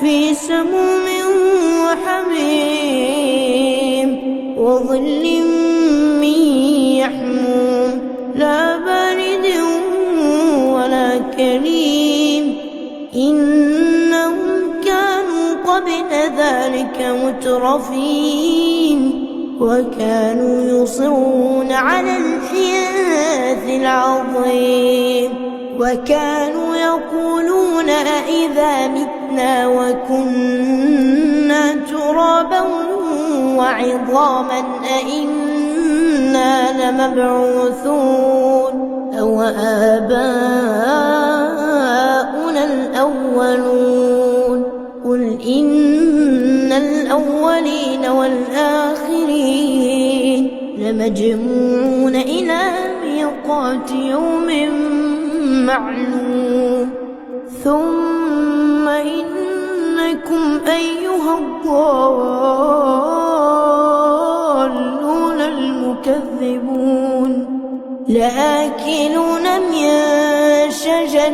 في سموم وحميم وظل من يحموم لا بارد ولا كريم إنهم كانوا قبل ذلك مترفين وكانوا يصرون على الحنث العظيم وكانوا يقولون أئذا متنا وكنا ترابا وعظاما أئنا لمبعوثون أو آباؤنا الأولون قل إن الأولين والآخرين لمجموعون إلى ميقات يوم معلوم ثم إنكم أيها الضالون المكذبون لآكلون من شجر